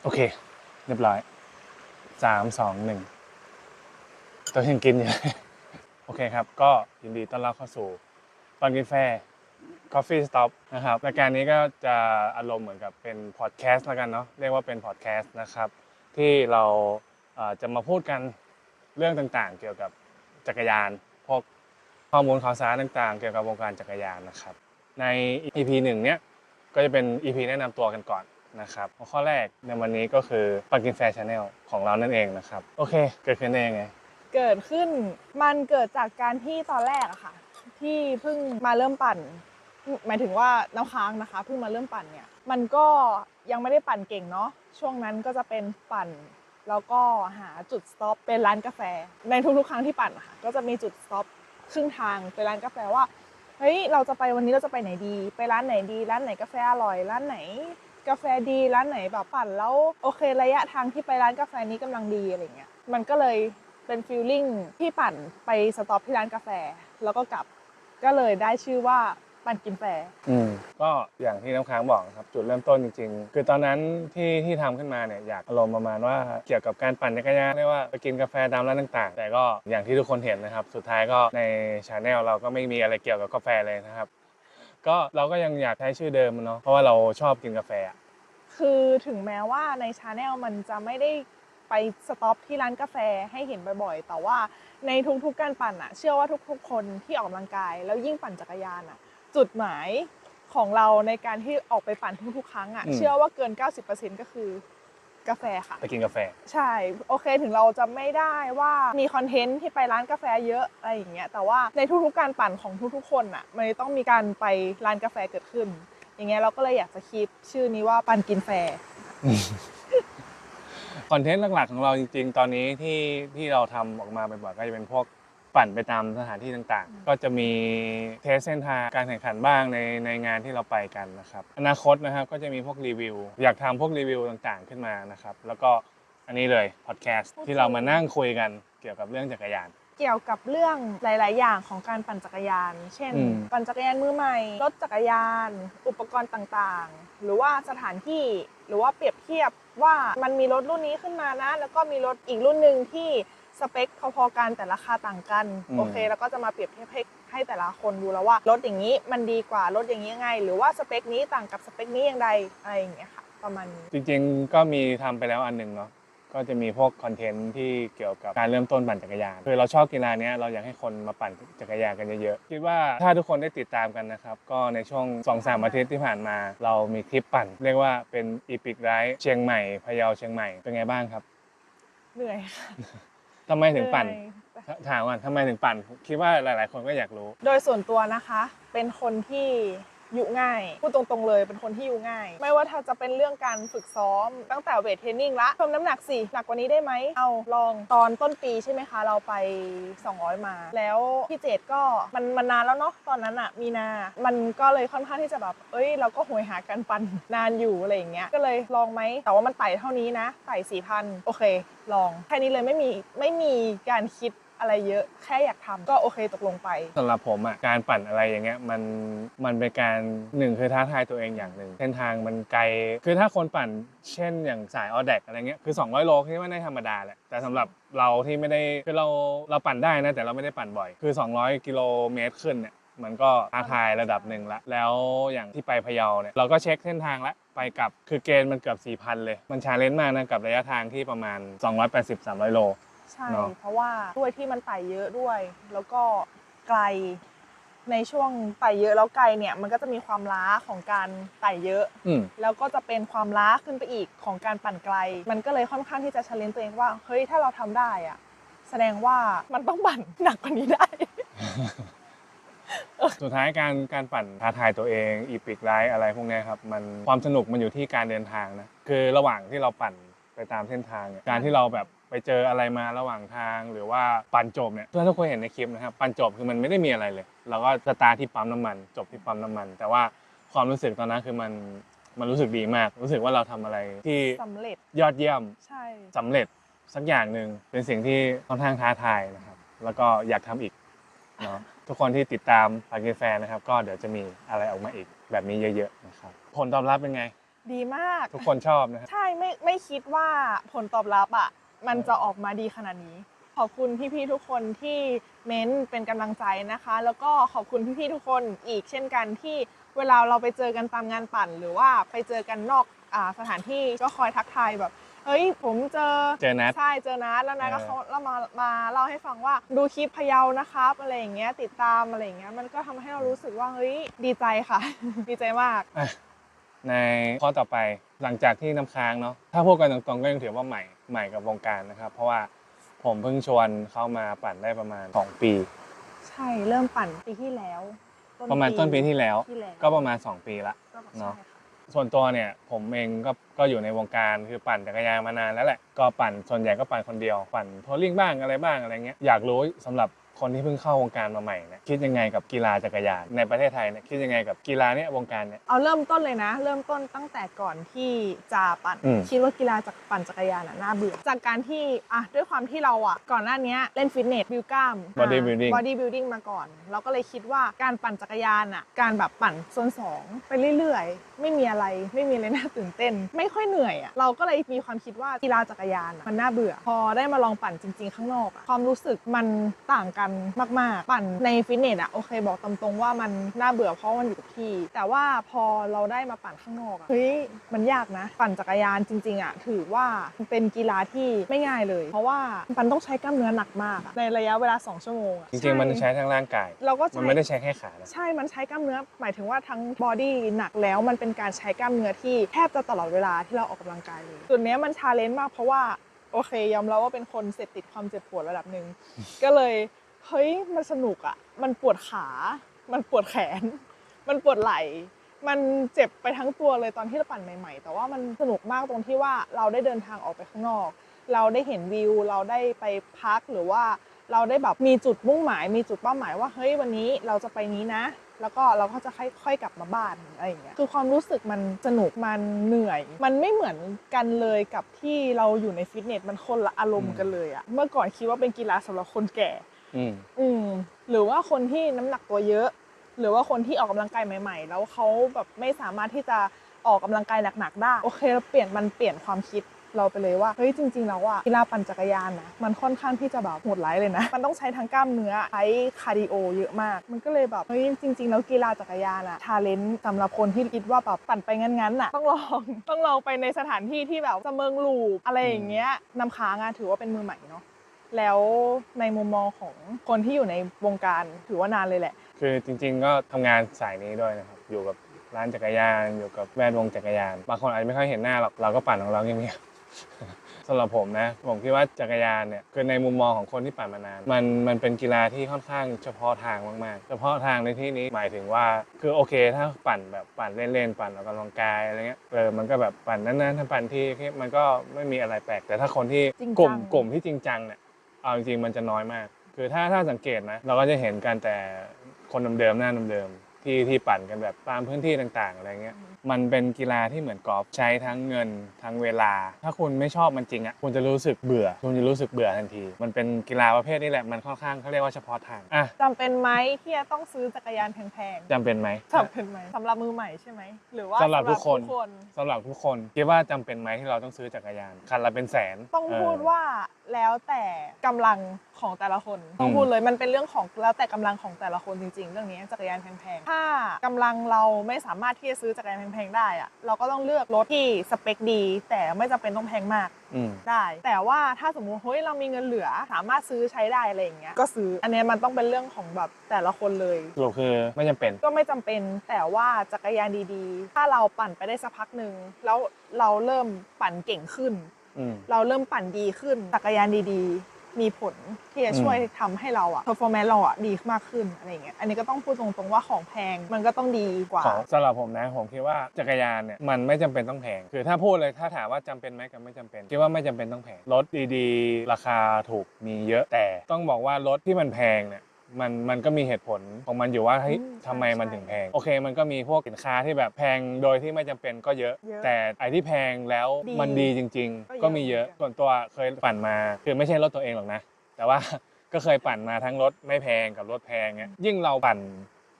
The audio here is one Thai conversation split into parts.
โอเคเรียบร้อย3 2 1ตัวยังกินอยู่โอเคครับก็ยินดีต้อนรับเข้าสู่ตอนกินแฟร์ Coffee Stop นะครับรายการนี้ก็จะอารมณ์เหมือนกับเป็นพอดแคสต์แล้วกันเนาะเรียกว่าเป็นพอดแคสต์นะครับที่เราจะมาพูดกันเรื่องต่างๆเกี่ยวกับจักรยานพวกข้อมูลข่าวสารต่างๆเกี่ยวกับวงการจักรยานนะครับใน EP 1เนี้ยก็จะเป็น EP แนะนำตัวกันก่อนนะครับข้อแรกในวันนี้ก็คือปันกินแฟร์ Channel ของเรานั่นเองนะครับโอเคเกิดขึ้นได้ยังไงเกิดขึ้นมันเกิดจากการที่ตอนแรกอะค่ะที่เพิ่งมาเริ่มปั่นหมายถึงว่าน้ำค้างนะคะเพิ่งมาเริ่มปั่นเนี่ยมันก็ยังไม่ได้ปั่นเก่งเนาะช่วงนั้นก็จะเป็นปั่นแล้วก็หาจุดสต็อปเป็นร้านกาแฟในทุกๆครั้งที่ปั่นค่ะก็จะมีจุดสต็อปครึ่งทางเป็นร้านกาแฟว่าเฮ้ยเราจะไปวันนี้เราจะไปไหนดีไปร้านไหนดีร้านไหนกาแฟอร่อยร้านไหนกาแฟดีร้านไหนแบบปั่นแล้วโอเคระยะทางที่ไปร้านกาแฟนี้กำลังดีอะไรเงี้ยมันก็เลยเป็นฟีลลิ่งที่ปั่นไปสต็อปที่ร้านกาแฟแล้วก็กลับก็เลยได้ชื่อว่าปั่นกินแฟร์ก็อย่างที่น้ำค้างบอกครับจุดเริ่มต้นจริงๆคือตอนนั้นที่ทำขึ้นมาเนี่ยอยากอารมณ์ประมาณว่าเกี่ยวกับการปั่นจักรยานเรียกว่าไปกินกาแฟตามร้านต่างๆแต่ก็อย่างที่ทุกคนเห็นนะครับสุดท้ายก็ใน channel เราก็ไม่มีอะไรเกี่ยวกับกาแฟเลยนะครับก็เราก็ยังอยากใช้ชื่อเดิมเนาะเพราะว่าเราชอบกินกาแฟคือถึงแม้ว่าในชาแนลมันจะไม่ได้ไปสต็อปที่ร้านกาแฟให้เห็นบ่อยๆแต่ว่าในทุกๆการปั่นอะเชื่อว่าทุกๆคนที่ออกกำลังกายแล้วยิ่งปั่นจักรยานอะจุดหมายของเราในการที่ออกไปปั่นทุกๆครั้งอะเชื่อว่าเกิน 90% ก็คือกาแฟค่ะไปกินกาแฟใช่โอเคถึงเราจะไม่ได้ว่ามีคอนเทนต์ที่ไปร้านกาแฟเยอะอะไรอย่างเงี้ยแต่ว่าในทุกๆการปั่นของทุกๆคนอะมันต้องมีการไปร้านกาแฟเกิดขึ้นอย่างเงี้ยเราก็เลยอยากจะคีปชื่อนี้ว่าปั่นกินแฟร์คอนเทนต์หลักๆของเราจริงๆตอนนี้ที่เราทำออกมาบ่อยๆก็จะเป็นพวกปั่นไปตามสถานที่ต่างๆก็จะมีเทสเส้นทางการแข่งขันบ้างในงานที่เราไปกันนะครับอนาคตนะครับก็จะมีพวกรีวิวอยากทำพวกรีวิวต่างๆขึ้นมานะครับแล้วก็อันนี้เลยพอดแคสต์ที่เรามานั่งคุยกันเกี่ยวกับเรื่องจักรยานเกี่ยวกับเรื่องหลายๆอย่างของการปั่นจักรยานเช่นปั่นจักรยานมือใหม่รถจักรยานอุปกรณ์ต่างๆหรือว่าสถานที่หรือว่าเปรียบเทียบว่ามันมีรถรุ่นนี้ขึ้นมานะแล้วก็มีรถอีกรุ่นนึงที่สเปคพอๆกันแต่ราคาต่างกันโอเคแล้วก็จะมาเปรียบเทียบให้แต่ละคนดูแล้วว่ารถอย่างนี้มันดีกว่ารถอย่างนี้ยังไงหรือว่าสเปคนี้ต่างกับสเปคนี้อย่างไรอะไรอย่างเงี้ยค่ะประมาณนี้จริงๆก็มีทำไปแล้วอันหนึ่งเนาะก็จะมีพวกคอนเทนต์ที่เกี่ยวกับการเริ่มต้นปั่นจักรยานคือเราชอบกีฬานี้เราอยากให้คนมาปั่นจักรยานกันเยอะๆคิดว่าถ้าทุกคนได้ติดตามกันนะครับก็ในช่วง 2-3 อาทิตย์ที่ผ่านมาเรามีคลิปปั่นเรียกว่าเป็นอีพิกไรด์เชียงใหม่พะเยาเชียงใหม่เป็นไงบ้างครับเหนื่อยค่ะ ทำไมถึงปั่นเหนื่อย ถามว่าทำไมถึงปั่นคิดว่าหลายๆคนก็อยากรู้โดยส่วนตัวนะคะเป็นคนที่ยุง่ายพูดตรงๆเลยเป็นคนที่ยุง่ายไม่ว่าถ้าจะเป็นเรื่องการฝึกซ้อมตั้งแต่เวทเทรนนิ่งละเพิ่มน้ำหนักสิหนักกว่านี้ได้ไหมเอาลองตอนต้นปีใช่ไหมคะเราไป200มาแล้วพี่เจตก็มันนานแล้วเนาะตอนนั้นอะมีนามันก็เลยค่อนข้างที่จะแบบเราก็หวยหากันปันนานอยู่อะไรอย่างเงี้ยก็เลยลองไหมแต่ว่ามันไต่เท่านี้นะไต่ 4,000 โอเคลองแค่นี้เลยไม่มีการคิดอะไรเยอะแค่อยากทำก็โอเคตกลงไปสำหรับผมอ่ะการปั่นอะไรอย่างเงี้ยมันเป็นการหนึ่งคือท้าทายตัวเองอย่างหนึ่งเส้นทางมันไกลคือถ้าคนปั่นเช่นอย่างสายออแดกอะไรเงี้ยคือ200โลคิดว่าได้ธรรมดาแหละแต่สำหรับเราที่ไม่ได้คือเราปั่นได้นะแต่เราไม่ได้ปั่นบ่อยคือ200กิโลเมตรขึ้นเนี่ยมันก็ท้าทายระดับหนึ่งละแล้วอย่างที่ไปพะเยาเนี่ยเราก็เช็คเส้นทางละไปกลับคือเกณฑ์มันเกือบ 4,000 เลยมันชาเลนจ์มากนะกับระยะทางที่ประมาณ280-300โลใช่เพราะว่าด้วยที่มันไต่เยอะด้วยแล้วก็ไกลในช่วงไต่เยอะแล้วไกลเนี่ยมันก็จะมีความล้าของการไต่เยอะแล้วก็จะเป็นความล้าขึ้นไปอีกของการปั่นไกลมันก็เลยค่อนข้างที่จะเชลเลนตัวเองว่าเฮ้ยถ้าเราทำได้อะแสดงว่ามันต้องปั่นหนักกว่านี้ได้ สุดท้ายการปั่นท้าทายตัวเองอีพิกไรด์อะไรพวกนี้ครับมันความสนุกมันอยู่ที่การเดินทางนะคือระหว่างที่เราปั่นไปตามเส้นทางเนี่ยการที่เราแบบไปเจออะไรมาระหว่างทางหรือว่าปั่นจบเนี่ยทุกคนเห็นในคลิปนะครับปั่นจบคือมันไม่ได้มีอะไรเลยเราก็สตาร์ทที่ปั๊มน้ำมันจบที่ปั๊มน้ำมันแต่ว่าความรู้สึกตอนนั้นคือมันรู้สึกดีมากรู้สึกว่าเราทำอะไรที่สำเร็จยอดเยี่ยมใช่สำเร็จสักอย่างหนึ่งเป็นสิ่งที่ค่อนข้างท้าทายนะครับแล้วก็อยากทำอีกเนาะทุกคนที่ติดตามปากเกแฟนะครับก็เดี๋ยวจะมีอะไรออกมาอีกแบบนี้เยอะๆนะครับผลตอบรับเป็นไง ดีมาก ทุกคนชอบนะฮะ ใช่ไม่คิดว่าผลตอบรับอ่ะมันจะออกมาดีขนาดนี้ ขอบคุณพี่ๆทุกคนที่เม้นเป็นกำลังใจนะคะ แล้วก็ขอบคุณพี่ๆทุกคนอีกเช่นกันที่เวลาเราไปเจอกันตามงานปั่น หรือว่าไปเจอกันนอกสถานที่ก็คอยทักทายแบบเฮ้ยผมเจอนัดใช่เจอนัดแล้วนะก็เขาเรามาเล่าให้ฟังว่าดูคลิปพะเยานะครับอะไรอย่างเงี้ยติดตามอะไรอย่างเงี้ยมันก็ทำให้เรารู้สึกว่าเฮ้ยดีใจค่ะ ดีใจมาก ในข้อต่อไปหลังจากที่น้ำค้างเนาะถ้าพูดกันตรงๆก็ยังถือว่าใหม่กับวงการนะครับเพราะว่าผมเพิ่งชวนเข้ามาปั่นได้ประมาณ2 ปีใช่เริ่มปั่นปีที่แล้วประมาณต้นปีที่แล้วก็ประมาณ2 ปีละเนาะส่วนตัวเนี่ยผมเองก็อยู่ในวงการคือปั่นจักรยานมานานแล้วแหละก็ปั่นส่วนใหญ่ก็ปั่นคนเดียวปั่นทัวริ่งบ้างอะไรบ้างอะไรเงี้ยอยากรู้สำหรับคนที่เพิ่งเข้าวงการมาใหม่เนี่ยคิดยังไงกับกีฬาจักรยานในประเทศไทยเนี่ยคิดยังไงกับกีฬาเนี่ยวงการเนี่ยเอาเริ่มต้นเลยนะเริ่มต้นตั้งแต่ก่อนที่จะปั่นคิดว่ากีฬาปั่นจักรยานน่าเบื่อจากการที่ด้วยความที่เราก่อนหน้านี้เล่นฟิตเนสบิวกล้ามบอดี้บิลดิ้งมาก่อนเราก็เลยคิดว่าการปั่นจักรยานการแบบปั่นโซน2ไปเรื่อยๆไม่มีอะไรน่าตื่นเต้นไม่ค่อยเหนื่อยเราก็เลยมีความคิดว่ากีฬาจักรยานมันน่าเบื่อพอได้มาลองปั่นจริงๆข้างนอกความรู้สึกมันต่างกันมากๆปั่นในฟิตเนสโอเคบอกตามตรงว่ามันน่าเบื่อเพราะมันอยู่กับที่แต่ว่าพอเราได้มาปั่นข้างนอกเฮ้ยมันยากนะปั่นจักรยานจริงๆถือว่าเป็นกีฬาที่ไม่ง่ายเลยเพราะว่ามันต้องใช้กล้ามเนื้อหนักมากในระยะเวลา2 ชั่วโมงจริงๆมันใช้ทั้งร่างกายมันไม่ได้ใช้แค่ขาใช่มันใช้กล้ามเนื้อหมายถึงว่าทั้งบอดี้หนักแล้วมันเป็นการใช้กล้ามเนื้อที่แทบจะตลอดเวลาที่เราออกกำลังกายเลยส่วนนี้มันชาเลนจ์มากเพราะว่าโอเคยอมรับว่าเป็นคนเสพติดความเจ็บปวดระดับหนึ่งก็เลยเฮ้ยมันสนุกมันปวดขา มันปวดแขน มันปวดไหล่ มันเจ็บไปทั้งตัวเลยตอนที่เราปั่นใหม่ๆ แต่ว่ามันสนุกมากตรงที่ว่าเราได้เดินทางออกไปข้างนอก เราได้เห็นวิว เราได้ไปพักหรือว่าเราได้แบบมีจุดมุ่งหมาย มีจุดเป้าหมายว่าเฮ้ยวันนี้เราจะไปนี้นะ แล้วก็เราก็จะค่อยกลับมาบ้านอะไรอย่างเงี้ย คือความรู้สึกมันสนุก มันเหนื่อย มันไม่เหมือนกันเลยกับที่เราอยู่ในฟิตเนส มันคนละอารมณ์กันเลยเมื่อก่อนคิดว่าเป็นกีฬาสำหรับคนแก่หรือว่าคนที่น้ำหนักตัวเยอะหรือว่าคนที่ออกกำลังกายใหม่ๆแล้วเขาแบบไม่สามารถที่จะออกกำลังกายหนักๆได้โอเคเราเปลี่ยนความคิดเราไปเลยว่าเฮ้ยจริงๆแล้วกีฬาปั่นจักรยานนะมันค่อนข้างที่จะแบบโหดร้ายเลยนะมันต้องใช้ทั้งกล้ามเนื้อใช้คาร์ดิโอเยอะมากมันก็เลยแบบเฮ้ยจริงๆแล้วกีฬาจักรยานชาเลนจ์สำหรับคนที่คิดว่าแบบปั่นไปงั้นๆต้องลองไปในสถานที่ที่แบบเสมิงลูปอะไรอย่างเงี้ยน้ำค้างถือว่าเป็นมือใหม่เนาะแล้วในมุมมองของคนที่อยู่ในวงการถือว่านานเลยแหละคือจริงๆก็ทำงานสายนี้ด้วยนะครับอยู่กับร้านจักรยานอยู่กับแวดวงจักรยานบางคนอาจจะไม่ค่อยเห็นหน้าหรอกเราก็ปั่นของเราเงียบๆ สำหรับผมนะผมคิดว่าจักรยานเนี่ยคือในมุมมองของคนที่ปั่นมานานมันเป็นกีฬาที่ค่อนข้างเฉพาะทางมากๆเฉพาะทางในที่นี้หมายถึงว่าคือโอเคถ้าปั่นแบบปั่นเล่นๆปั่นออกกำลังกายอะไรเงี้ยมันก็แบบปั่นนั้นๆถ้าปั่นที่มันก็ไม่มีอะไรแปลกแต่ถ้าคนที่กลุ่มที่จริงจังเนี่ยเอาจริงๆมันจะน้อยมากคือถ้าสังเกตนะเราก็จะเห็นกันแต่คนเดิมๆหน้าเดิมๆที่ปั่นกันแบบตามพื้นที่ต่างๆอะไรเงี้ยมันเป็นกีฬาที่เหมือนกอล์ฟใช้ทั้งเงินทั้งเวลาถ้าคุณไม่ชอบมันจริงคุณจะรู้สึกเบื่อทันทีมันเป็นกีฬาประเภทนี้แหละมันค่อนข้างเขาเรียกว่าเฉพาะทางจำเป็นไหมที่จะต้องซื้อจักรยานแพงๆจำเป็นไหมสำหรับมือใหม่ใช่ไหมหรือว่าสำหรับทุกคนคิดว่าจำเป็นไหมที่เราต้องซื้อจักรยานคันละเป็นแสนต้องพูดว่าแล้วแต่กำลังของแต่ละคนต้องพูดเลยมันเป็นเรื่องของแล้วแต่กำลังของแต่ละคนจริงๆเรื่องนี้จักรยานแพงๆถ้ากำลังเราไม่สามารถที่จะซื้อจักรยานแพงๆได้เราก็ต้องเลือกรถที่สเปคดีแต่ไม่จำเป็นต้องแพงมากได้แต่ว่าถ้าสมมุติเฮ้ยเรามีเงินเหลือสามารถซื้อใช้ได้อะไรอย่างเงี้ยก็ซื้ออันนี้มันต้องเป็นเรื่องของแบบแต่ละคนเลยสรุปคือไม่จำเป็นก็ไม่จำเป็นแต่ว่าจักรยานดีๆถ้าเราปั่นไปได้สักพักหนึ่งแล้วเราเริ่มปั่นเก่งขึ้นเราเริ่มปั่นดีขึ้นจักรยานดีๆมีผลที่จะช่วยทำให้เราperformance เราดีมากขึ้นอะไรเงี้ยอันนี้ก็ต้องพูดตรงๆว่าของแพงมันก็ต้องดีกว่าสำหรับผมนะผมคิดว่าจักรยานเนี่ยมันไม่จำเป็นต้องแพงคือถ้าพูดเลยถ้าถามว่าจำเป็นไหมกับไม่จำเป็นคิดว่าไม่จำเป็นต้องแพงรถดีๆราคาถูกมีเยอะแต่ต้องบอกว่ารถที่มันแพงเนี่ยมันก็มีเหตุผลของมันอยู่ว่าเฮ้ยทำไมมันถึงแพงโอเคมันก็มีพวกสินค้าที่แบบแพงโดยที่ไม่จำเป็นก็เยอะแต่ไอ้ที่แพงแล้วมันดีจริงๆก็มีเยอะส่วนตัวเคยปั่นมาคือไม่ใช่รถตัวเองหรอกนะแต่ว่าก็เคยปั่นมาทั้งรถไม่แพงกับรถแพงเนี่ยยิ่งเราปั่น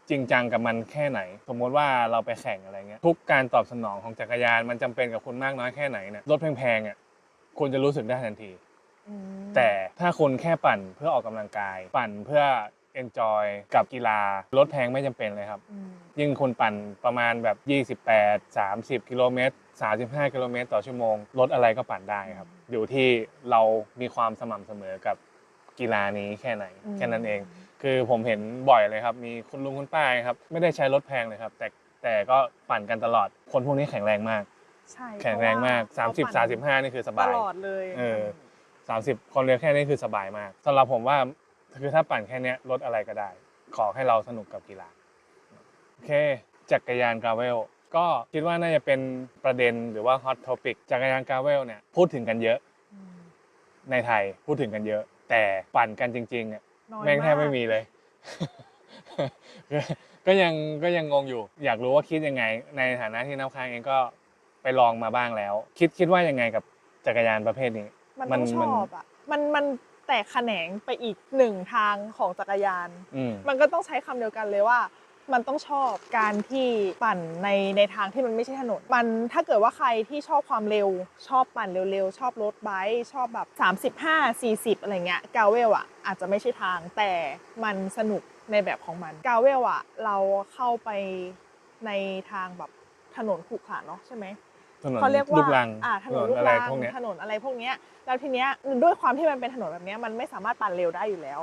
จริงจังกับมันแค่ไหนสมมติว่าเราไปแข่งอะไรเงี้ยทุกการตอบสนองของจักรยานมันจำเป็นกับคุณมากน้อยแค่ไหนเนี่ยรถแพงๆอ่ะคุณจะรู้สึกได้ทันทีแต่ถ้าคุณแค่ปั่นเพื่อออกกำลังกายปั่นเพื่อ enjoy กับกีฬารถแพงไม่จำเป็นเลยครับยิ่งคุณปั่นประมาณแบบ28-30 กิโลเมตร35 กิโลเมตรต่อชั่วโมงรถอะไรก็ปั่นได้ครับอยู่ที่เรามีความสม่ำเสมอกับกีฬานี้แค่ไหนแค่นั้นเองคือผมเห็นบ่อยเลยครับมีคุณลุงคุณป้าครับไม่ได้ใช้รถแพงเลยครับแต่ก็ปั่นกันตลอดคนพวกนี้แข็งแรงมากใช่แข็งแรงมาก30-35นี่คือสบายตลอดเลย30คนเร็วแค่นี้คือสบายมากสำหรับผมว่าคือถ้าปั่นแค่นี้รถอะไรก็ได้ขอให้เราสนุกกับกีฬาโอเคจักรยานกราเวลก็คิดว่าน่าจะเป็นประเด็นหรือว่าฮอตท็อปิกจักรยานกราเวลเนี่ยพูดถึงกันเยอะในไทยพูดถึงกันเยอะแต่ปั่นกันจริงๆแม่งแทบไม่มีเลย ก็ยังงงอยู่อยากรู้ว่าคิดยังไงในฐานะที่น้ำค้างเองก็ไปลองมาบ้างแล้วคิดว่ายังไงกับจักรยานประเภทนี้มันต้องชอบอ่ะมันแตกแขนงไปอีกหนึ่งทางของจักรยานมันก็ต้องใช้คำเดียวกันเลยว่ามันต้องชอบการที่ปั่นในทางที่มันไม่ใช่ถนนมันถ้าเกิดว่าใครที่ชอบความเร็วชอบปั่นเร็วๆชอบรถไบค์ชอบแบบ35-40อะไรเงี้ยกาเวลอ่ะอาจจะไม่ใช่ทางแต่มันสนุกในแบบของมันกาเวลอ่ะเราเข้าไปในทางแบบถนนขรุขระเนาะใช่ไหมเขาเรียกว่าถนนลูกรังถนนอะไรพวกนี้แล้วทีเนี้ยด้วยความที่มันเป็นถนนแบบนี้มันไม่สามารถปั่นเร็วได้อยู่แล้ว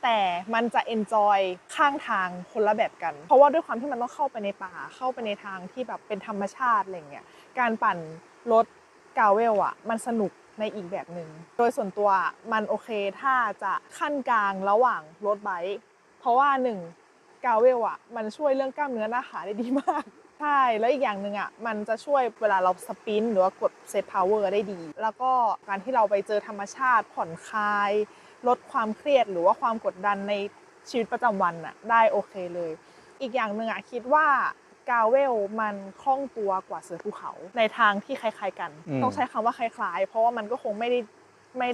แต่มันจะเอนจอยข้างทางคนละแบบกันเพราะว่าด้วยความที่มันต้องเข้าไปในป่าเข้าไปในทางที่แบบเป็นธรรมชาติอะไรเงี้ยการปั่นรถกาเวลอ่ะมันสนุกในอีกแบบหนึ่งโดยส่วนตัวมันโอเคถ้าจะขั้นกลางระหว่างรถไบค์เพราะว่า1กาเวลอ่ะมันช่วยเรื่องกล้ามเนื้อหน้าขาได้ดีมากใช่แล้วอีกอย่างหนึ่งอ่ะมันจะช่วยเวลาเราสปรินต์หรือว่ากดเซตพาวเวอร์ได้ดีแล้วก็การที่เราไปเจอธรรมชาติผ่อนคลายลดความเครียดหรือว่าความกดดันในชีวิตประจำวันน่ะได้โอเคเลยอีกอย่างหนึ่งอ่ะคิดว่ากาเวลมันคล่องตัวกว่าเสือภูเขาในทางที่คล้ายๆกันต้องใช้คำว่าคล้ายๆเพราะว่ามันก็คงไม่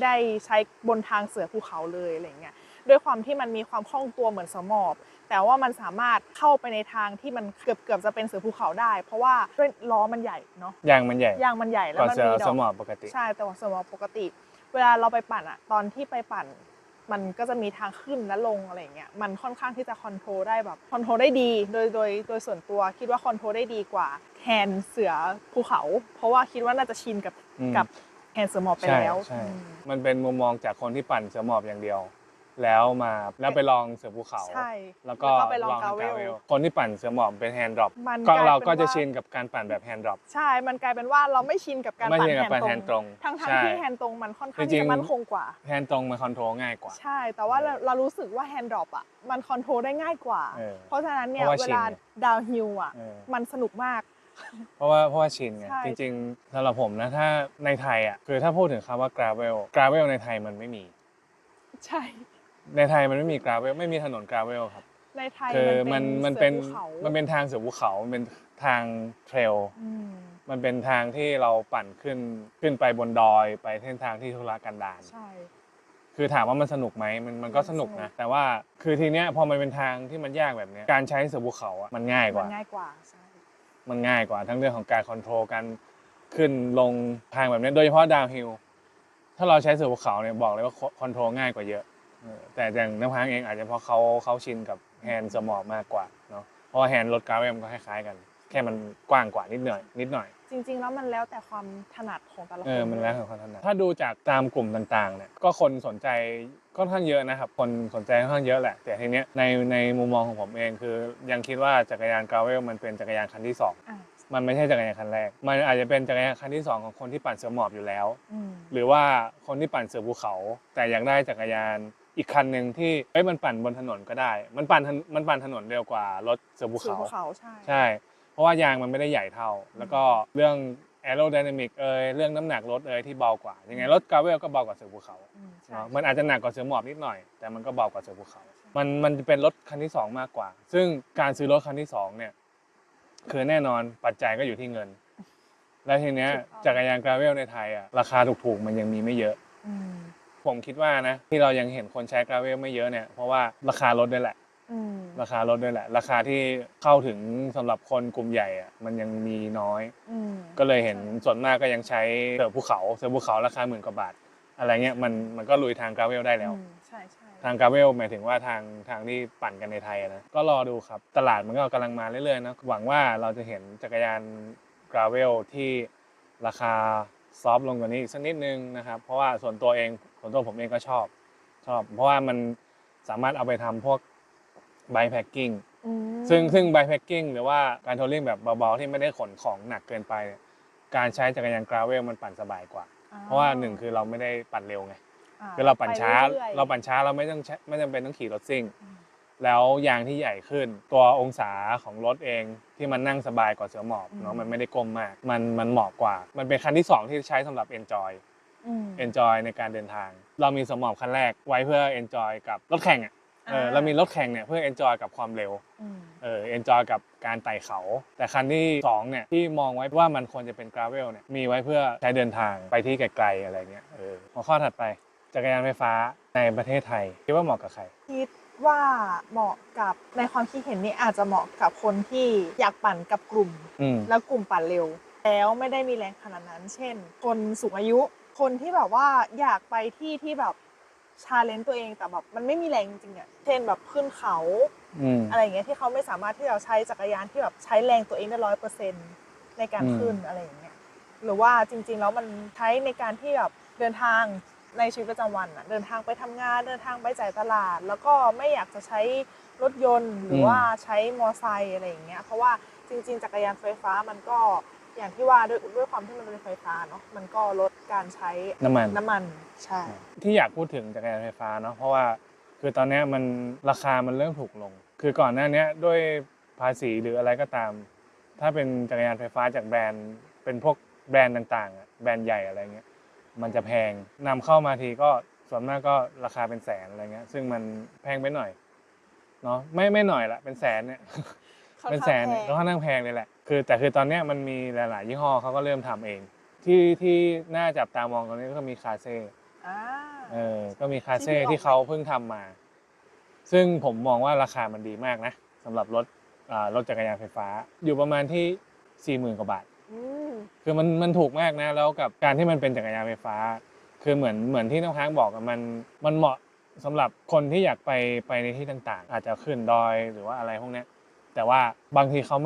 ได้ใช้บนทางเสือภูเขาเลยอะไรเงี้ยด้วยความที่มันมีความคล่องตัวเหมือนสมอบแต่ว่ามันสามารถเข้าไปในทางที่มันเกือบจะเป็นเสือภูเขาได้เพราะว่าด้วยล้อมันใหญ่เนาะยางมันใหญ่แล้วมันมีดอกสมอบปกติใช่แต่ว่าสมอบปกติเวลาเราไปปั่นอะตอนที่ไปปั่นมันก็จะมีทางขึ้นและลงอะไรเงี้ยมันค่อนข้างที่จะคอนโทรลได้แบบคอนโทรลได้ดีโดยส่วนตัวคิดว่าคอนโทรลได้ดีกว่าแฮนด์เสือภูเขาเพราะว่าคิดว่าน่าจะชินกับแฮนด์เสือหมอบไปแล้วใช่มันเป็นมุมมองจากคนที่ปั่นเสือหมอบอย่างเดียวแล้วไปลองเสือภูเขาแล้วก็ไปลองกาเวลคนที่ปั่นเสือหมอบเป็นแฮนด์ดรอปก็เราก็จะชินกับการปั่นแบบแฮนด์ดรอปใช่มันกลายเป็นว่าเราไม่ชินกับการปั่นแฮนด์ตรงทั้งที่แฮนด์ตรงมันค่อนข้างที่จะมั่นคงกว่าแฮนด์ตรงมันคอนโทรลง่ายกว่าใช่แต่ว่าเรารู้สึกว่าแฮนด์ดรอปอ่ะมันคอนโทรลได้ง่ายกว่าเพราะฉะนั้นเนี่ยเวลาดาวฮิลอ่ะมันสนุกมากเพราะว่าชินไงจริงๆสำหรับผมนะถ้าในไทยอ่ะคือถ้าพูดถึงคำว่ากราเวลในไทยมันไม่มีใช่ในไทยมันไม่มีกราเวลไม่มีถนนกราเวลครับในไทยคือมันเป็นทางเสือภูเขามันเป็นทางเทรลมันเป็นทางที่เราปั่นขึ้นไปบนดอยไปเส้นทางที่ทุรกันดารใช่คือถามว่ามันสนุกไหมมันก็สนุกนะแต่ว่าคือทีเนี้ยพอมันเป็นทางที่มันยากแบบเนี้ยการใช้เสือภูเขาอ่ะมันง่ายกว่าใช่มันง่ายกว่าทั้งเรื่องของการคอนโทรลการขึ้นลงทางแบบนี้โดยเฉพาะดาวน์ฮิลถ้าเราใช้เสือภูเขาเนี่ยบอกเลยว่าคอนโทรลง่ายกว่าเยอะแต่อย่างน้ำพังเองอาจจะเพราะเขาชินกับแฮนด์สมอลมากกว่าเนาะเพราะว่าแฮนด์รถกราเวลมันก็คล้ายๆกันแค่มันกว้างกว่านิดหน่อยจริงๆแล้วมันแล้วแต่ความถนัดของแต่ละคนมันแล้วแต่ความถนัดถ้าดูจากตามกลุ่มต่างๆเนี่ยก็คนสนใจค่อนข้างเยอะนะครับคนสนใจค่อนข้างเยอะแหละแต่ทีเนี้ยในมุมมองของผมเองคือยังคิดว่าจักรยานกราเวลมันเป็นจักรยานคันที่2มันไม่ใช่จักรยานคันแรกมันอาจจะเป็นจักรยานคันที่2ของคนที่ปั่นเสือหมอบอยู่แล้วหรือว่าคนที่ปั่นเสือภูเขาแต่อยากได้จักรยานอีกคันหนึ่งที่มันปั่นบนถนนก็ได้มันปั่นถนนเร็วกว่ารถเสือภูเขาใช่เพราะว่ายางมันไม่ได้ใหญ่เท่าแล้วก็เรื่องแอโรไดนามิกเรื่องน้ำหนักรถที่เบากว่ายังไงรถกราเวลก็เบากว่าเสือภูเขาเนาะมันอาจจะหนักกว่าเสือหมอบนิดหน่อยแต่มันก็เบากว่าเสือภูเขามันจะเป็นรถคันที่2มากกว่าซึ่งการซื้อรถคันที่2เนี่ยคือแน่นอนปัจจัยก็อยู่ที่เงินแล้วทีเนี้ยจักรยานกราเวลในไทยอ่ะราคาถูกๆมันยังมีไม่เยอะผมคิดว่านะที่เรายังเห็นคนใช้กราเวลไม่เยอะเนี่ยเพราะว่าราคารถด้วยแหละ ราคารถด้วยแหละราคาที่เข้าถึงสำหรับคนกลุ่มใหญ่อะมันยังมีน้อยก็เลยเห็นส่วนมากก็ยังใช้เสือภูเขาราคา10,000 กว่าบาทอะไรเงี้ยมันก็ลุยทางกราเวลได้แล้วใช่ทางกราเวลหมายถึงว่าทางที่ปั่นกันในไทยนะก็รอดูครับตลาดมันก็กำลังมาเรื่อยๆนะหวังว่าเราจะเห็นจักรยานกราเวลที่ราคาซอฟต์ลงกว่านี้อีกสักนิดนึงนะครับเพราะว่าส่วนตัวผมเองก็ชอบเพราะว่ามันสามารถเอาไปทำพวกไบค์แพ็คกิ้งซึ่งไบค์แพ็คกิ้งหรือว่าการทัวริ่งแบบเบาๆที่ไม่ได้ขนของหนักเกินไปการใช้จักรยานกราเวลมันปั่นสบายกว่าเพราะว่าหนึ่งคือเราไม่ได้ปั่นเร็วไงคือเราปั่นช้าเราไม่จำเป็นต้องขี่รถซิ่งแล้วยางที่ใหญ่ขึ้นตัวองศาของรถเองที่มันนั่งสบายกว่าเสือหมอบเนาะมันไม่ได้ก้มมากมันเหมาะกว่ามันเป็นคันที่2ที่ใช้สำหรับ enjoy ในการเดินทางเรามีเสือหมอบคันแรกไว้เพื่อ enjoy กับรถแข่งเรามีรถแข่งเนี่ยเพื่อ enjoy กับความเร็วenjoy กับการไต่เขาแต่คันที่2เนี่ยที่มองไว้ว่ามันควรจะเป็น gravel เนี่ยมีไว้เพื่อใช้เดินทางไปที่ไกลๆอะไรเงี้ยหัวข้อถัดไปจักรยานไฟฟ้าในประเทศไทยคิดว่าเหมาะกับใครคิดว่าเหมาะกับในความคิดเห็นนี้อาจจะเหมาะกับคนที่อยากปั่นกับกลุ่มแล้วกลุ่มปั่นเร็วแล้วไม่ได้มีแรงขนาดนั้นเช่นคนสูงอายุคนที่แบบว่าอยากไปที่แบบชาเลนจ์ตัวเองแต่แบบมันไม่มีแรงจริงๆอ่ะเช่นแบบขึ้นเขาอะไรอย่างเงี้ยที่เขาไม่สามารถที่จะใช้จักรยานที่แบบใช้แรงตัวเองได้100%ในการขึ้นอะไรอย่างเงี้ยหรือว่าจริงๆแล้วมันใช้ในการที่แบบเดินทางในชีวิตประจำวันเดินทางไปทำงานเดินทางไปจ่ายตลาดแล้วก็ไม่อยากจะใช้รถยนต์หรือว่าใช้มอเตอร์ไซค์อะไรอย่างเงี้ยเพราะว่าจริงๆจักรยานไฟฟ้ามันก็อย่างที่ว่าด้วยความที่มันเป็นไฟฟ้าเนาะมันก็ลดการใช้น้ำมันใช่ที่อยากพูดถึงจักรยานไฟฟ้าเนาะเพราะว่าคือตอนนี้มันราคามันเริ่มถูกลงคือก่อนหน้านี้ด้วยภาษีหรืออะไรก็ตามถ้าเป็นจักรยานไฟฟ้าจากแบรนด์เป็นพวกแบรนด์ต่างๆแบรนด์ใหญ่อะไรเงี้ยมันจะแพงนำเข้ามาทีก็ส่วนมากก็ราคาเป็นแสนอะไรเงี้ยซึ่งมันแพงไปหน่อยเนาะไม่หน่อยละเป็นแสนเนี่ยเป็นแสนก็ค่อนข้างแพงเลยแหละแต่คือตอนนี้มันมีหลายๆยี่ห้อเขาก็เริ่มทำเองที่น่าจับตามองตอนนี้ก็มีคาเซ่ก็มีคาเซ่ที่เขาเพิ่งทำมาซึ่งผมมองว่าราคามันดีมากนะสำหรับรถจักรยานไฟฟ้าอยู่ประมาณที่ 40,000 กว่าบาทคือมันถูกมากนะแล้วกับการที่มันเป็นจักรยานไฟฟ้าคือเหมือนที่น้องค้างบอกมันเหมาะสำหรับคนที่อยากไปในที่ต่างๆอาจจะขึ้นดอยหรือว่าอะไรพวกนี้แต่ว่าบางทีเขา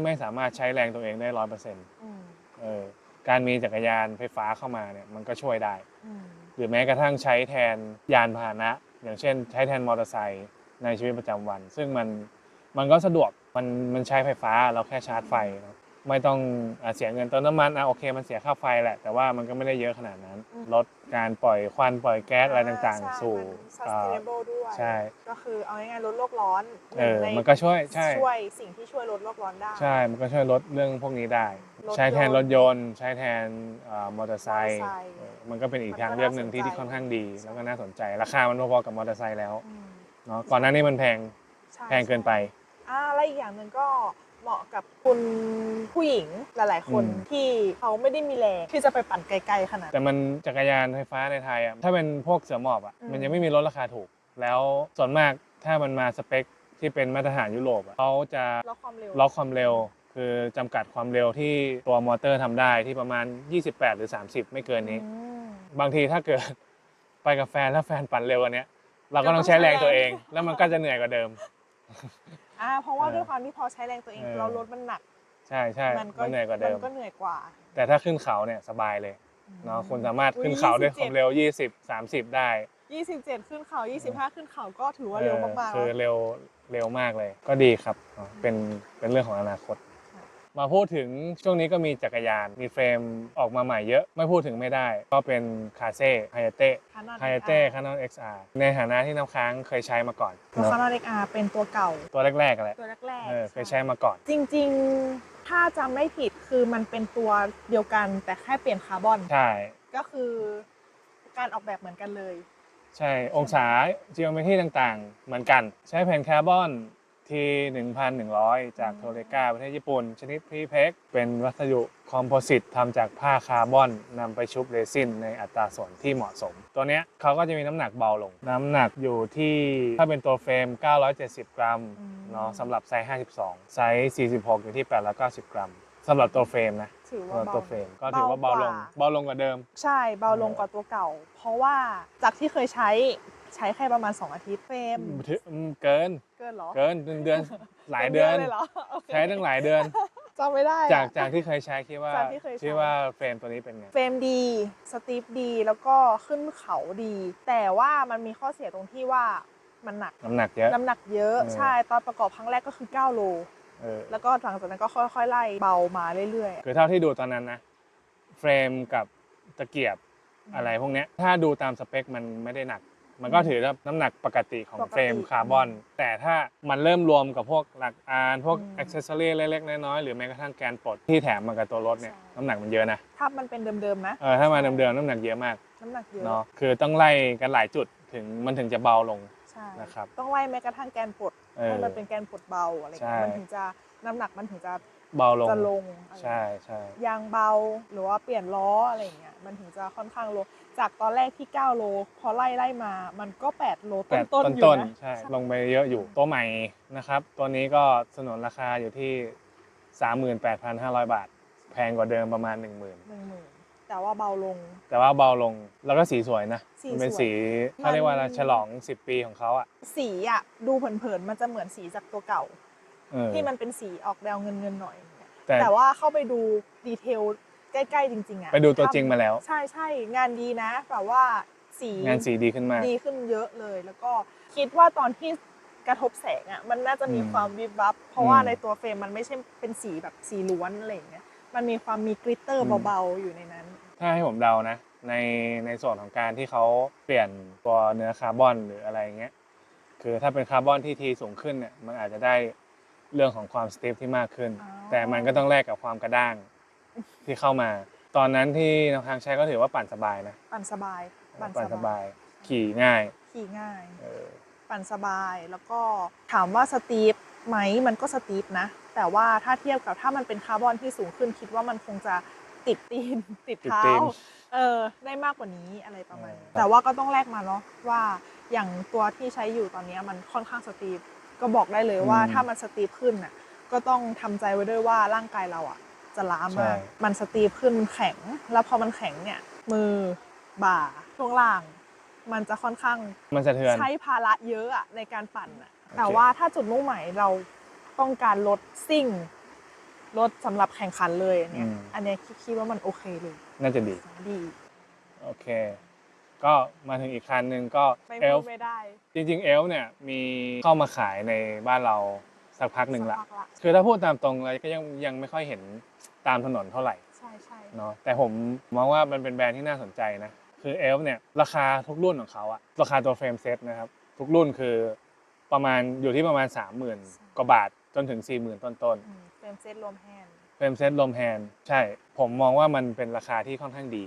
ไม่สามารถใช้แรงตัวเองได้100%การมีจักรยานไฟฟ้าเข้ามาเนี่ยมันก็ช่วยได้หรือแม้กระทั่งใช้แทนยานพาหนะอย่างเช่นใช้แทนมอเตอร์ไซค์ในชีวิตประจำวันซึ่งมันก็สะดวกมันใช้ไฟฟ้าเราแค่ชาร์จไฟไม่ต้องเสียเงินเติมน้ำมันโอเคมันเสียค่าไฟแหละแต่ว่ามันก็ไม่ได้เยอะขนาดนั้นลดการปล่อยควันปล่อยแก๊สอะไรต่างๆสู่ sustainable ด้วยใช่ก็คือเอาง่ายๆลดโลกร้อนมันก็ช่วยสิ่งที่ช่วยลดโลกร้อนได้ใช่มันก็ช่วยลดเรื่องพวกนี้ได้ใช้แทนรถยนต์ใช้แทนมอเตอร์ไซค์มันก็เป็นอีกทางเลือกหนึ่งที่ค่อนข้างดีแล้วก็น่าสนใจราคามันพอๆกับมอเตอร์ไซค์แล้วเนาะก่อนหน้านี้มันแพงเกินไปและอีกอย่างหนึ่งก็เหมาะกับคุณผู้หญิงหลายๆคนที่เขาไม่ได้มีแรงที่จะไปปั่นไกลๆขนาดแต่มันจักรยานไฟฟ้าในไทยถ้าเป็นพวกเสือหมอบมันยังไม่มีรถราคาถูกแล้วส่วนมากถ้ามันมาสเปคที่เป็นมาตรฐานยุโรปเขาจะล็อกความเร็วคือจำกัดความเร็วที่ตัวมอเตอร์ทำได้ที่ประมาณ28หรือ30ไม่เกินนี้บางทีถ้าเกิดไปกับแฟนแล้วแฟนปั่นเร็วอันเนี้ยเราก็ต้องใช้แรงตัวเองแล้วมันก็จะเหนื่อยกว่าเดิมเพราะว่าด้วยความที่พอใช้แรงตัวเองเรารถมันหนักใช่มันเหนื่อยกว่าเดิมมันก็เหนื่อยกว่าแต่ถ้าขึ้นเขาเนี่ยสบายเลยเนาะคุณสามารถขึ้นเขาด้วยความเร็ว20-30ได้27ขึ้นเขา25ขึ้นเขาก็ถือว่าเร็วมากๆคือเร็วมากเลยก็ดีครับเป็นเรื่องของอนาคตมาพูดถึงช่วงนี้ก็มีจักรยานมีเฟรมออกมาใหม่เยอะไม่พูดถึงไม่ได้ก็เป็นคาเซ่ไฮยาเต้คานอน XR ในฐานะที่น้ำค้างเคยใช้มาก่อนตัวคานอน XR เป็นตัวเก่าตัวแรกๆอะไรตัวแรกเคยใช้มาก่อนจริงๆถ้าจำไม่ผิดคือมันเป็นตัวเดียวกันแต่แค่เปลี่ยนคาร์บอนใช่ก็คือการออกแบบเหมือนกันเลยใช่องศา geometry ต่างๆเหมือนกันใช้แผ่นคาร์บอน ที่ 1,100 จากโทเรกาประเทศญี่ปุ่น ชนิดพรีเพ็กเป็นวัสดุคอมโพสิตทำจากผ้าคาร์บอนนำไปชุบเรซินในอัตราส่วนที่เหมาะสม ตัวเนี้ยเขาก็จะมีน้ำหนักเบาลง น้ำหนักอยู่ที่ถ้าเป็นตัวเฟรม 970 กรัมเนาะสำหรับไซส์ 52 ไซส์ 46 อยู่ที่ 890 กรัมสำหรับตัวเฟรมนะ ถือว่าเบา ตัวเฟรมก็ถือว่าเบาลงกว่าเดิม ใช่เบาลงกว่าตัวเก่า เพราะว่าจากที่เคยใช้แค่ประมาณ 2 อาทิตย์เฟรม เกิน เกินเหรอ เกินเดือนหลายเดือน เลยเหรอโอเค ใช้ตั้งหลายเดือน จำไม่ได้อะ จากที่เคยใช้คิดว่า จากที่เคยใช้ เฟรมตัวนี้เป็นไง เฟรมดีสตีฟดีแล้วก็ขึ้นเขาดี แต่ว่ามันมีข้อเสียตรงที่ว่ามันหนัก น้ำหนักเยอะ น้ำหนักเยอะ เออ ใช่ตอนประกอบครั้งแรกก็คือ 9 โล แล้วก็หลังจากนั้นก็ค่อยๆไล่เบามาเรื่อย คือเท่าที่ดูตอนนั้นนะเฟรมกับตะเกียบอะไรพวกเนี้ยถ้าดูตามสเปคมันไม่ได้หนัก มันก็ถือว่าน้ำหนักปกติของเฟรมคาร์บอน แต่ถ้ามันเริ่มรวมกับพวกหลักอานพวกอ็อกเซสซอรี่เล็กๆน้อยๆหรือแม้กระทั่งแกนปลดที่แถมมากับตัวรถเนี่ยน้ำหนักมันเยอะนะ ๆถ้ามันเป็นเดิมๆนะ ถ้ามาเดิมๆน้ำหนักเยอะมาก น้ำหนักเยอะ เนาะคือต้องไล่กันหลายจุดถึงจะเบาลง ใช่ นะครับ ต้องไล่แม้กระทั่งแกนปลด เออ ให้มันเป็นแกนปลดเบาอะไร ใช่ เงี้ยมันถึงจะน้ำหนักมันถึงจะ เบาลง จะลงอะไร ใช่ใช่ ยางเบาหรือว่าเปลี่ยนล้ออะไรอย่างเงี้ยมันถึงจะค่อนข้างลงจากตอนแรกที่ 9 โลพอไล่มามันก็ 8 โล แต่ ต้นๆอยู่ ต้น นะ ๆใช่ ลงไปเยอะอยู่ตัวใหม่นะครับ ตัวนี้ก็สนนราคาอยู่ที่ 38,500 บาท แพงกว่าเดิมประมาณ 10,000 10,000แต่ว่าเบาลง แต่ว่าเบาลงแล้วก็สีสวยนะ สี มันเป็น สวย สีเขาเรียกว่า มัน ฉลอง 10 ปีของเขาอ่ะ สีอ่ะดูเผินๆมันจะเหมือนสีจากตัวเก่า เออ ที่มันเป็นสีออกแนวเงินหน่อย แต่ แต่ว่าเข้าไปดูดีเทลใกล้ๆจริงๆอ่ะ ไปดูตัวจริงมาแล้ว ใช่งานดีนะแบบว่าสี งานสีดีขึ้นมาก ดีขึ้นเยอะเลย แล้วก็คิดว่าตอนที่กระทบแสงอ่ะมันน่าจะมี อืม ความวิบวับเพราะว่า อืม ในตัวเฟรมมันไม่ใช่เป็นสีแบบสีล้วนอะไรอย่างเงี้ยมันมีความมีกลิตเตอร์ อืม เบาๆอยู่ในนั้น ถ้าให้ผมเดานะในส่วนของการที่เขาเปลี่ยนตัวเนื้อคาร์บอนหรืออะไรเงี้ยคือถ้าเป็นคาร์บอนที่ทีสูงขึ้นเนี่ยมันอาจจะได้เรื่องของความสตีฟที่มากขึ้น อ๋อ แต่มันก็ต้องแลกกับความกระด้างที่เข้ามา ตอนนั้นที่น้องทางใช้ก็ถือว่าปั่นสบายนะ ปั่นสบาย ปั่นสบายขี่ง่าย ขี่ง่าย เออ ปั่นสบายแล้วก็ถามว่าสตีฟไหมมันก็สตีฟนะ แต่ว่าถ้าเทียบกับถ้ามันเป็นคาร์บอนที่สูงขึ้นคิดว่ามันคงจะติดตีน ติดเท้าได้มากกว่านี้อะไรประมาณนี้แต่ว่าก็ต้องแลกมาเนาะว่าอย่างตัวที่ใช้อยู่ตอนนี้มันค่อนข้างสตีฟก็บอกได้เลยว่าถ้ามันสตีฟขึ้นน่ะก็ต้องทำใจไว้ด้วยว่าร่างกายเราอ่ะจะล้ามากมันสตีฟขึ้นมันแข็ง แล้วพอมันแข็งเนี่ยมือบ่าช่วงล่าง มันจะค่อนข้าง มันสะเทือน ใช้ภาระเยอะอะในการปั่นอะแต่ว่าถ้าจุดมุ่งหมายเราต้องการรถซิ่งรถสำหรับแข่งขันเลยอันเนี้ยอันเนี้ยคิดว่ามันโอเคเลย น่าจะดี ดี โอเค ก็มาถึงอีกคันหนึ่งก็ ไม่ เอ พู ล ดไม่ได้ จริงๆเอลเนี่ยมีเข้ามาขายในบ้านเราสักพักหนึ่งละ สักพักละ คือถ้าพูดตามตรงเลยก็ยังไม่ค่อยเห็นตามถนนเท่าไหร่ ใช่ เนาะแต่ผมมองว่ามันเป็นแบรนด์ที่น่าสนใจนะคือเอลเนี่ยราคาทุกรุ่นของเขาอะราคาตัวเฟรมเซตนะครับทุกรุ่นคือประมาณอยู่ที่ประมาณ 30,000 กว่าบาทจนถึง 40,000 ต้น เฟรมเซตรวมแฮนด์ ๆเฟรมเซตลมแฮนด์ใช่ ผมมองว่ามันเป็นราคาที่ค่อนข้างดี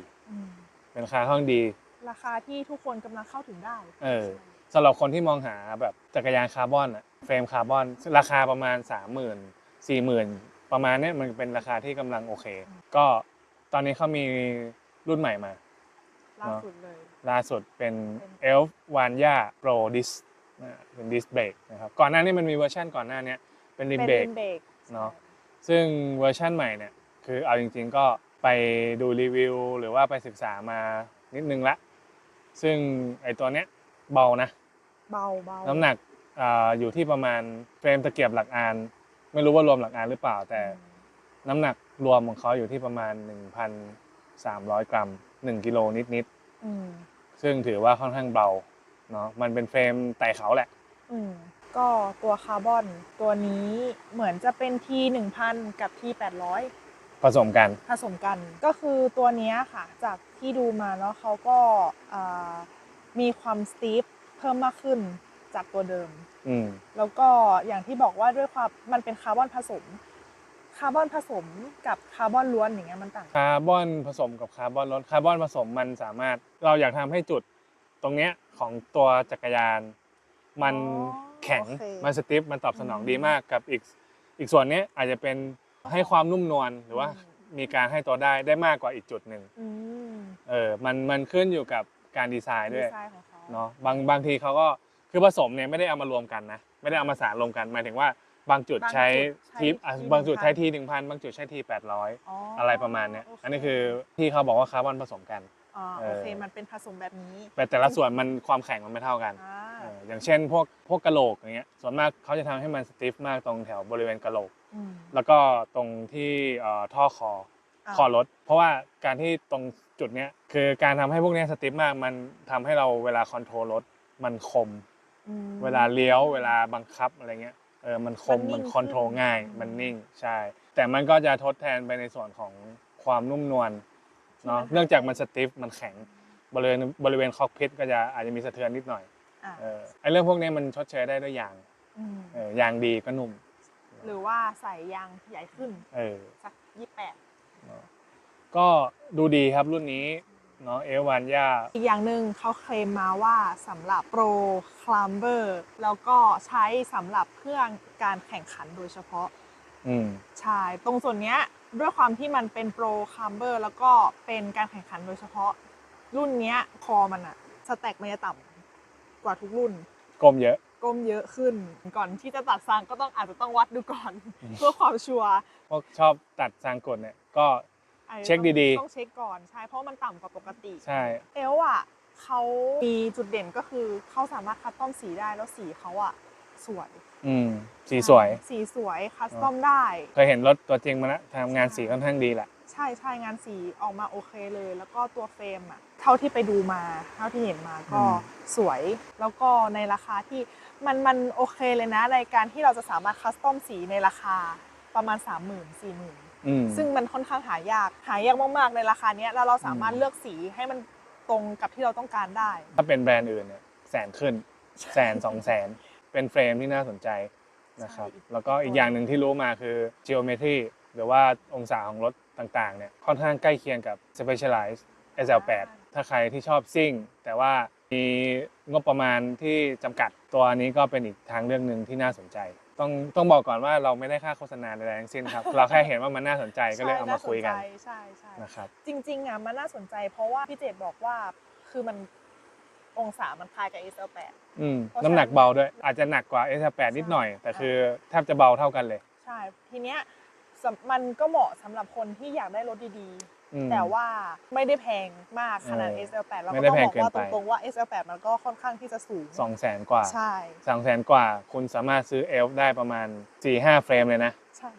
เป็นราคาค่อนข้างดี ราคาที่ทุกคนกำลังเข้าถึงได้ สำหรับคนที่มองหาแบบจักรยานคาร์บอนอะเฟรมคาร์บอนราคาประมาณ 30,000 40,000 ประมาณเนี้ยมันเป็นราคาที่กำลังโอเค ก็ตอนนี้เขามีรุ่นใหม่มา ล่าสุดเลย ล่าสุดเป็น Elf Vanya Pro Disc เป็นดิสเบรกนะครับก่อนหน้านี้มันมีเวอร์ชันก่อนหน้านี้เป็นริม เป็น เบรก ริมเบรก เนาะซึ่งเวอร์ชันใหม่เนี่ยคือเอาจริงๆก็ไปดูรีวิวหรือว่าไปศึกษามานิดนึงละซึ่งไอตัวเนี้ยเบานะ เบาน้ำหนักอยู่ที่ประมาณเฟรมตะเกียบหลักอานไม่รู้ว่ารวมหลักอานหรือเปล่าแต่น้ำหนักรวมของเขาอยู่ที่ประมาณ 1,300 กรัม 1 กิโลนิดๆซึ่งถือว่าค่อนข้างเบาเนาะมันเป็นเฟรมไต่เขาแหละ ก็ตัวคาร์บอนตัวนี้เหมือนจะเป็น T1000 กับ T800 ผสมกัน ผสมกันก็คือตัวนี้ค่ะจากที่ดูมาเนาะเขาก็มีความสตีฟเพิ่มมากขึ้นจากตัวเดิมแล้วก็อย่างที่บอกว่าด้วยความมันเป็นคาร์บอนผสมกับคาร์บอนล้วนอย่างเงี้ยมันต่างกัน คาร์บอนผสมกับคาร์บอนล้วนคาร์บอนผสมมันสามารถเราอยากทำให้จุดตรงเนี้ยของตัวจักรยานมัน แข็ง โอเค มันสติฟมันตอบสนอง อืม ดีมากกับอีกส่วนนี้อาจจะเป็นให้ความนุ่มนวลหรือว่า อืม มีการให้ตัวได้มากกว่าอีกจุดหนึ่ง อืม มันขึ้นอยู่กับการดีไซน์ด้วย ดีไซน์ของเขา เนาะบางทีเขาก็คือผสมเนี่ยไม่ได้เอามารวมกันนะไม่ได้เอามาสานรวมกันหมายถึงว่าบางจุดใช้ทีบางจุดใช้ที 1,000 บางจุดใช้ที800อะไรประมาณเนี้ย โเค อันนี้คือที่เขาบอกว่าคาร์บอนผสมกัน อ๋อโอเคมันเป็นผสมแบบนี้ แต่ละส่วนมันความแข็งมันไม่เท่ากัน อ่า อย่างเช่นพวกกะโหลกอย่างเงี้ยส่วนมากเขาจะทำให้มันสติฟมากตรงแถวบริเวณกะโหลก อืม แล้วก็ตรงที่ท่อคอ อ่า คอรถเพราะว่าการที่ตรงจุดเนี้ยคือการทำให้พวกเนี้ยสติฟมากมันทำให้เราเวลาคอนโทรลรถมันคม อืม เวลาเลี้ยวเวลาบังคับอะไรเงี้ยมันคม มันนิ่ง มันคอนโทรล ขึ้น ง่าย อืม มันนิ่งใช่ แต่มันก็จะทดแทนไปในส่วนของความนุ่มนวลเนาะ ที่มันหายไป เนื่องจากมันสติฟมันแข็งบริเวณคอกพิทก็จะอาจจะมีสะเทือนนิดหน่อย อ่ะ ไอ้เรื่องพวกนี้มันชดเชยได้ด้วยยาง อืม ยางดีก็นุ่ม หรือว่าใส่ยางใหญ่ขึ้น เออ สัก28 เนอะก็ดูดีครับรุ่นนี้เนาะเอลวานย่า อีกอย่างหนึ่งเขาเคลมมาว่าสำหรับโปรคลัมเบอร์แล้วก็ใช้สำหรับเพื่อการแข่งขันโดยเฉพาะ อืม ใช่ตรงส่วนเนี้ยด้วยความที่มันเป็นโปรคลัมเบอร์แล้วก็เป็นการแข่งขันโดยเฉพาะ รุ่นเนี้ยคอมันอะสแต็กมันจะต่ำกว่าทุกรุ่น กลมเยอะ ก้มเยอะขึ้น ก่อนที่จะตัดซางก็อาจจะต้องวัดดูก่อน เพื่อความชัวร์ พวกชอบตัดซางกดเนี่ยก็ อาจจะ เช็คดีๆ ต้องเช็คก่อนใช่เพราะมันต่ำกว่าปกติ ใช่ เอลอ่ะเขามีจุดเด่นก็คือเขาสามารถคัสตอมสีได้แล้วสีเขาอ่ะสวย สีสวย สีสวยคัสตอมได้ เคยเห็นรถตัวจริงมาแล้วทำงานสีค่อนข้างดีแหละ ใช่ใช่งานสีออกมาโอเคเลย แล้วก็ตัวเฟรมอ่ะเท่าที่ไปดูมาเท่าที่เห็นมาก็ อืม สวย แล้วก็ในราคาที่มันโอเคเลยนะในการที่เราจะสามารถคัสตอมสีในราคาประมาณ 30,000 40,000 ซึ่งมันค่อนข้างหายากมากๆในราคาเนี้ยแล้วเราสามารถเลือกสีให้มันตรงกับที่เราต้องการได้ ถ้าเป็นแบรนด์อื่นเนี่ยแสนขึ้นแสน200,000เป็นเฟรมที่น่าสนใจนะครับ ใช่ แล้วก็อีกอย่างหนึ่งที่รู้มาคือ geometry หรือว่าองศาของรถต่างๆเนี่ยค่อนข้างใกล้เคียงกับ Specialized SL8 ถ้าใครที่ชอบซิ่ง แต่ว่ามีงบประมาณที่จำกัดตัวนี้ก็เป็นอีกทางเรื่องหนึ่งที่น่าสนใจ ต้องบอกก่อนว่าเราไม่ได้ค่าโฆษณาใดๆทั้งสิ้นครับ เราแค่เห็นว่ามันน่าสนใจก็เลยเอามาคุยกัน ใช่ใช่ นะครับ จริงๆอ่ะมันน่าสนใจเพราะว่าพี่เจตบอกว่าคือมันองศามันคล้ายกับ SL8 เพราะฉะนั้น น้ำหนักเบาด้วยอาจจะหนักกว่า S8 นิดหน่อย แต่คือแทบจะเบาเท่ากันเลย ใช่ทีเนี้ยมันก็เหมาะสำหรับคนที่อยากได้รถดีๆ แต่ว่าไม่ได้แพงมากขนาด SL8 เรา ไม่ ก็ ได้ ต้อง แพง บอกว่า เกินไป ตรงๆว่า SL8 มันก็ค่อนข้างที่จะสูง 200,000 กว่า ใช่ 200,000 กว่าคุณสามารถซื้อเอลฟ์ได้ประมาณ 4-5 เฟรมเลยนะ ใช่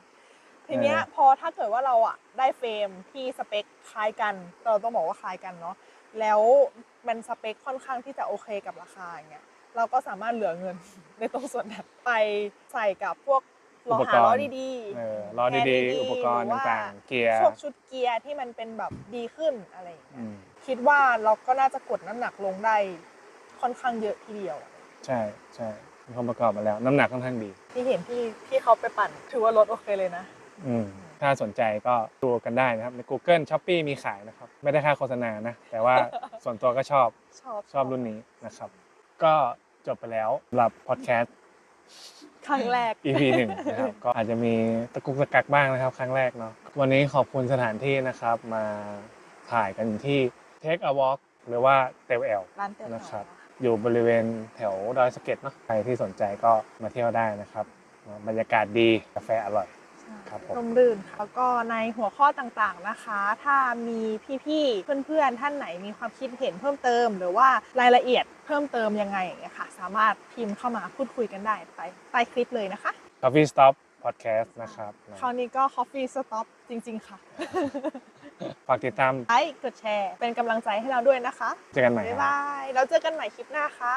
ทีเนี้ยพอถ้าเกิดว่าเราอ่ะได้เฟรมที่สเปคคล้ายกันเราต้องบอกว่าคล้ายกันเนาะแล้วมันสเปคค่อนข้างที่จะโอเคกับราคาอย่างเงี้ยเราก็สามารถเหลือเงิน ในตรงส่วนนั้นไปใส่กับพวกล้อ อุป หาก รณ์ ล้อดีๆ ล้อ แฮนด์ ดีๆ อุปกรณ์ หว่า ต่างๆ เกียร์ พวกชุดเกียร์ที่มันเป็นแบบดีขึ้นอะไรอย่างเงี้ อื ย ม คิดว่าเราก็น่าจะกดน้ำหนักลงได้ค่อนข้างเยอะทีเดียว ใช่ใช่มีความประกอบมาแล้ว น้ำหนักค่อนข้างดี ที่เห็นพี่เขาไปปั่นถือว่ารถโอเคเลยนะ ถ้าสนใจก็ดูกันได้นะครับ ใน Google Shopee มีขายนะครับ ไม่ได้ค่าโฆษณานะ แต่ว่าส่วนตัวก็ชอบรุ่นนี้นะครับ ก็จบไปแล้วสำหรับพอดแคสต์ ครั้งแรก EP 1 นะครับ ก็อาจจะมีตะกุกตะกักบ้างนะครับ ครั้งแรกเนาะวันนี้ขอบคุณสถานที่นะครับ มาถ่ายกันที่ Take a Walk หรือว่าเตลแอล ร้านเตี๋ยว นะครับ อยู่บริเวณแถวดอยสะเก็ดเนาะใครที่สนใจก็มาเที่ยวได้นะครับบรรยากาศดีกาแฟอร่อย ครับผม ร่มรื่นค่ะแล้วก็ในหัวข้อต่างๆนะคะ ถ้ามีพี่ๆเพื่อนๆท่านไหนมีความคิดเห็นเพิ่มเติม หรือว่ารายละเอียดเพิ่มเติมยังไงอย่างเงี้ยค่ะ สามารถพิมพ์เข้ามาพูดคุยกันได้ใต้คลิปเลยนะคะ Coffee Stop Podcast นะครับ คราวนี้ก็ Coffee Stop จริงๆค่ะ ฝากติดตาม ไลค์กดแชร์เป็นกำลังใจให้เราด้วยนะคะ เจอกันใหม่ บ๊าย ครับ บายแล้วเจอกันใหม่คลิปหน้าค่ะ